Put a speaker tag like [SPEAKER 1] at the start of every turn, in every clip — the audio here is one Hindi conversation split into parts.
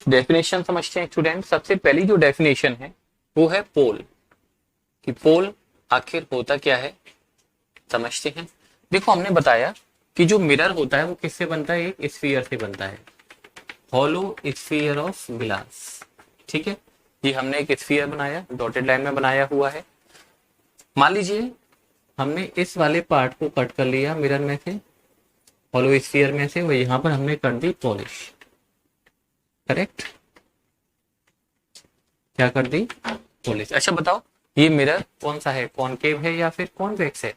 [SPEAKER 1] डेफिनेशन समझते हैं स्टूडेंट। सबसे पहली जो डेफिनेशन है वो है पोल, कि पोल आखिर होता क्या है समझते हैं। देखो हमने बताया कि जो मिरर होता है वो किससे बनता है, एक स्फीयर से बनता है, हॉलो स्फीयर ऑफ ग्लास। ठीक है, ये हमने एक स्फीयर बनाया, डॉटेड लाइन में बनाया हुआ है। मान लीजिए हमने इस वाले पार्ट को कट कर लिया मिरर में से, हॉलो स्फीयर में से, वो यहाँ पर हमने कर दी पॉलिश। करेक्ट, क्या कर दी, पॉलिश। अच्छा बताओ ये मिरर कौन सा है, कॉनकेव है या फिर कॉन्वेक्स है।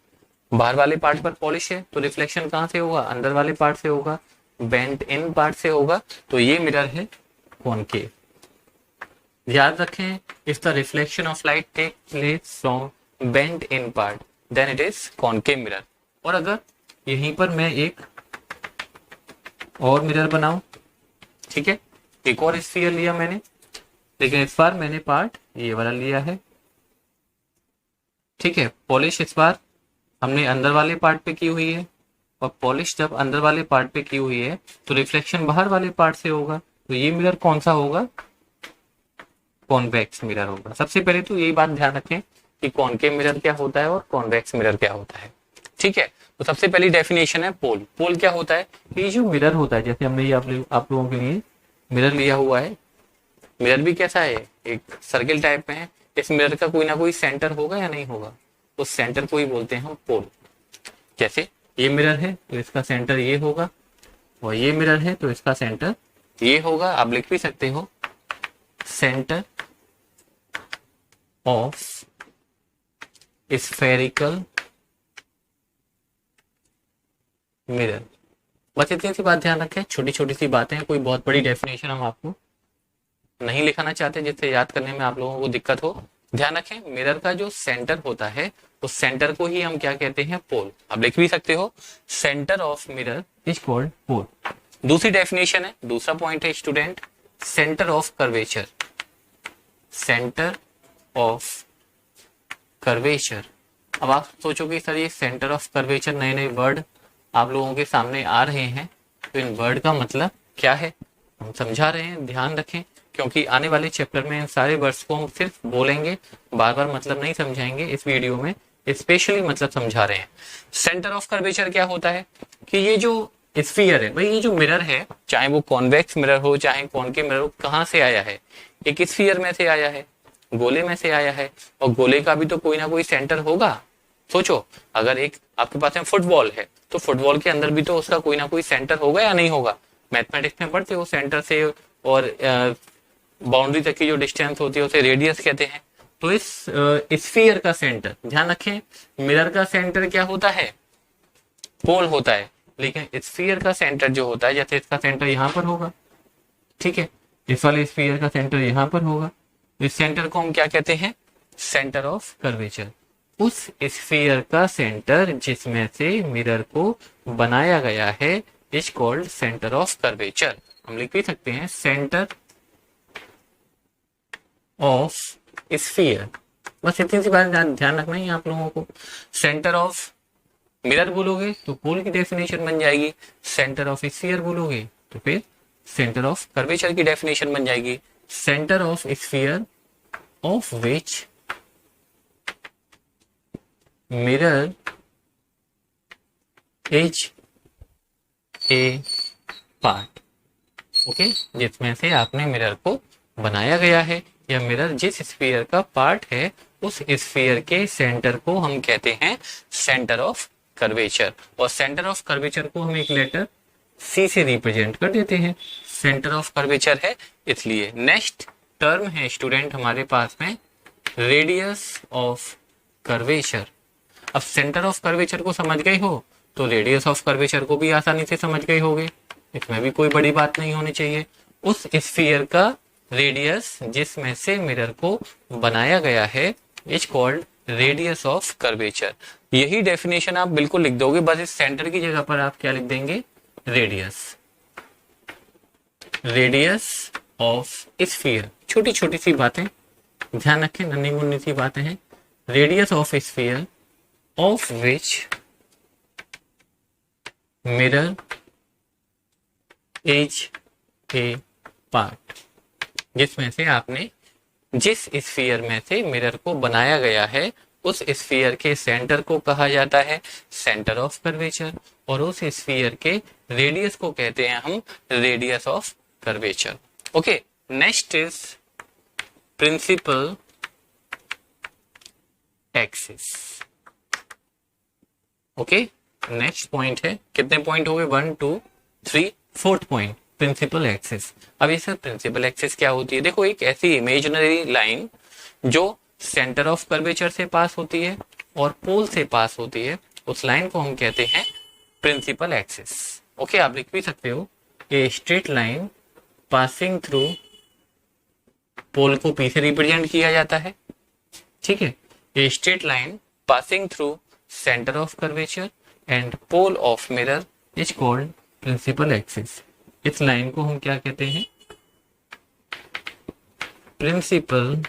[SPEAKER 1] बाहर वाले पार्ट पर पॉलिश है तो रिफ्लेक्शन कहां से होगा, अंदर वाले पार्ट से होगा, बेंट इन पार्ट से होगा, तो ये मिरर है कॉनकेव। याद रखें, if the reflection of light take place from bent in part then it is concave mirror. और अगर यहीं पर मैं एक और मिरर बनाऊं, ठीक है, एक और स्फीयर लिया मैंने, लेकिन इस बार मैंने पार्ट ये वाला लिया है। ठीक है, पॉलिश इस बार हमने अंदर वाले पार्ट पे की हुई है, और पॉलिश जब अंदर वाले पार्ट पे की हुई है तो रिफ्लेक्शन बाहर वाले पार्ट से होगा, तो ये मिरर कौन सा होगा, कॉन्वेक्स मिरर होगा। सबसे पहले तो यही बात ध्यान रखें कि कॉनकेव मिरर क्या होता है और कॉन्वेक्स मिरर क्या होता है। ठीक है, तो सबसे पहली डेफिनेशन है पोल। पोल क्या होता है, कि जो मिरर होता है, जैसे हमने ये आप लोगों के लिए मिरर लिया हुआ है, मिरर भी कैसा है, एक सर्किल टाइप में है। इस मिरर का कोई ना कोई सेंटर होगा या नहीं होगा, उस सेंटर को ही बोलते हैं हम पोल। जैसे ये मिरर है तो इसका सेंटर ये होगा, और ये मिरर है तो इसका सेंटर ये होगा। आप लिख भी सकते हो सेंटर ऑफ स्फेरिकल मिरर। बस इतनी सी बात ध्यान रखें, छोटी छोटी सी बातें, कोई बहुत बड़ी डेफिनेशन हम आपको नहीं लिखाना चाहते जिससे याद करने में आप लोगों को दिक्कत हो। ध्यान रखें, मिरर का जो सेंटर होता है उस सेंटर को ही हम क्या कहते हैं, पोल। आप लिख भी सकते हो centre of mirror is called pole. दूसरी डेफिनेशन है, दूसरा पॉइंट है student, centre of curvature. Centre of curvature. अब आप सोचोगे सर ये सेंटर ऑफ कर्वेचर, नए नए वर्ड आप लोगों के सामने आ रहे हैं, तो इन वर्ड का मतलब क्या है हम समझा रहे हैं। ध्यान रखें, क्योंकि आने वाले चैप्टर में इन सारे वर्ड्स को हम सिर्फ बोलेंगे, बार बार मतलब नहीं समझाएंगे। इस वीडियो में स्पेशली मतलब समझा रहे हैं। सेंटर ऑफ कर्वेचर क्या होता है, कि ये जो स्फीयर है, भाई ये जो मिरर है, चाहे वो कॉन्वेक्स मिरर हो चाहे कॉनकेव मिरर हो, कहाँ से आया है, एक स्फीयर में से आया है, गोले में से आया है, और गोले का भी तो कोई ना कोई सेंटर होगा। सोचो, अगर एक आपके पास में फुटबॉल है तो फुटबॉल के अंदर भी तो उसका कोई ना कोई सेंटर होगा या नहीं होगा। मैथमेटिक्स में पढ़ते हो, सेंटर से और बाउंड्री तक की जो डिस्टेंस होती है उसे रेडियस कहते हैं। तो इस स्फीयर का सेंटर, ध्यान रखें, मिरर का सेंटर क्या होता है, पोल होता है, लेकिन स्फीयर का सेंटर जो होता है, जैसे इसका सेंटर यहाँ पर होगा, ठीक है, इस वाले स्फीयर का सेंटर यहाँ पर होगा, इस सेंटर को हम क्या कहते हैं, सेंटर ऑफ कर्वेचर। उस स्फीयर का सेंटर जिसमें से मिरर को बनाया गया है is called centre of curvature. हम लिख भी सकते हैं सेंटर ऑफ स्फीयर। बस इतनी सी बात ध्यान रखना है आप लोगों को। सेंटर ऑफ मिरर बोलोगे तो पोल की डेफिनेशन बन जाएगी, सेंटर ऑफ स्फीयर बोलोगे तो फिर सेंटर ऑफ कर्वेचर की डेफिनेशन बन जाएगी। Centre of sphere of which mirror is a part. Okay, जिसमें से आपने मिरर को बनाया गया है, या मिरर जिस स्फीयर का पार्ट है उस स्फीयर के सेंटर को हम कहते हैं सेंटर ऑफ कर्वेचर। और सेंटर ऑफ कर्वेचर को हम एक लेटर सी से रिप्रेजेंट कर देते हैं, सेंटर ऑफ कर्वेचर है इसलिए। नेक्स्ट टर्म है स्टूडेंट हमारे पास में रेडियस ऑफ कर्वेचर। अब सेंटर ऑफ कर्वेचर को समझ गए हो तो रेडियस ऑफ कर्वेचर को भी आसानी से समझ गए होगे, इसमें भी कोई बड़ी बात नहीं होनी चाहिए। उस स्फीयर का रेडियस जिसमें से मिरर को बनाया गया है is called radius of curvature. यही डेफिनेशन आप बिल्कुल लिख दोगे, बस इस सेंटर की जगह पर आप क्या लिख देंगे, रेडियस। रेडियस ऑफ स्फीयर, छोटी छोटी सी बातें ध्यान रखें, नन्ही मुन्नी सी बातें हैं। Radius of sphere of which mirror is a part. जिसमें से आपने जिस स्फीयर में से मिरर को बनाया गया है उस स्फीयर के सेंटर को कहा जाता है सेंटर ऑफ कर्वेचर, और उस स्फीयर के रेडियस को कहते हैं हम radius of curvature. Okay, next is principal axis. Okay, next point है, कितने पॉइंट हो गए, 1 2 3 4th पॉइंट, प्रिंसिपल एक्सिस। अब ये सर प्रिंसिपल एक्सिस क्या होती है? देखो, एक ऐसी इमेजिनरी लाइन जो सेंटर ऑफ कर्वेचर से पास होती है और पोल से पास होती है, उस लाइन को हम कहते हैं प्रिंसिपल एक्सिस। ओके, आप लिख भी सकते हो a straight line passing through, pole को पी से रिप्रेजेंट किया जाता है, ठीक है, a straight line passing through centre of curvature and pole of mirror is called principal axis. इस लाइन को हम क्या कहते हैं? Principal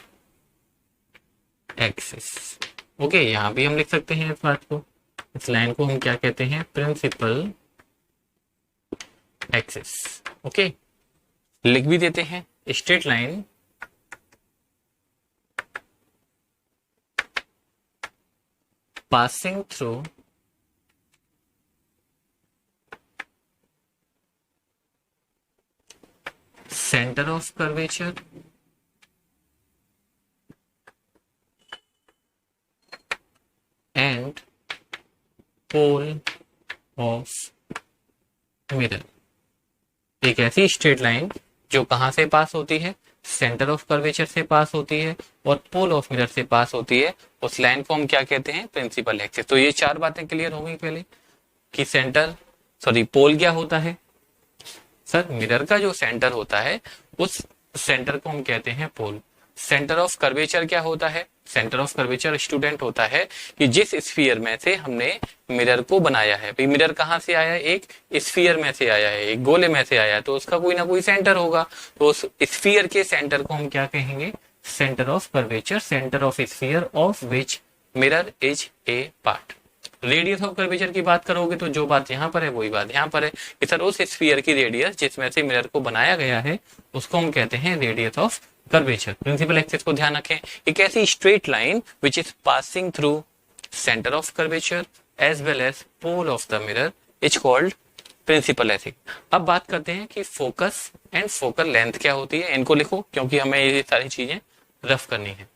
[SPEAKER 1] axis. ओके, यहां भी हम लिख सकते हैं इस बात को, इस लाइन को हम क्या कहते हैं? Principal axis. ओके, लिख भी देते हैं, straight line passing through center of curvature and pole of mirror। एक ऐसी स्ट्रेट लाइन जो कहां से पास होती है? सेंटर ऑफ कर्वेचर से पास होती है और पोल ऑफ मिरर से पास होती है, उस लाइन को हम क्या कहते हैं? Principal axis. तो ये चार बातें क्लियर हो गई पहले कि पोल क्या होता है? सर, मिरर का जो सेंटर होता है उस सेंटर को हम कहते हैं पोल। सेंटर ऑफ कर्वेचर क्या होता है? सेंटर ऑफ कर्वेचर स्टूडेंट होता है कि जिस स्फीयर में से हमने मिरर को बनाया है, भाई मिरर कहाँ से आया है? एक स्फीयर में से आया है, एक गोले में से आया है, तो उसका कोई ना कोई सेंटर होगा, तो उस स्फीयर के सेंटर को हम क्या कहेंगे? Centre of curvature, centre of sphere of which mirror is a part. Radius of curvature की बात करोगे तो जो बात यहाँ पर है वही बात यहाँ पर है कि सर उस स्फीयर की रेडियस जिसमें से मिरर को बनाया गया है उसको हम कहते हैं radius of curvature. Principal axis को ध्यान रखें, एक ऐसी straight line which is passing through centre of curvature as well as pole of the mirror is called principal axis. अब बात करते हैं कि फोकस एंड फोकल लेंथ क्या होती है, इनको लिखो क्योंकि हमें ये सारी चीजें रफ करनी है।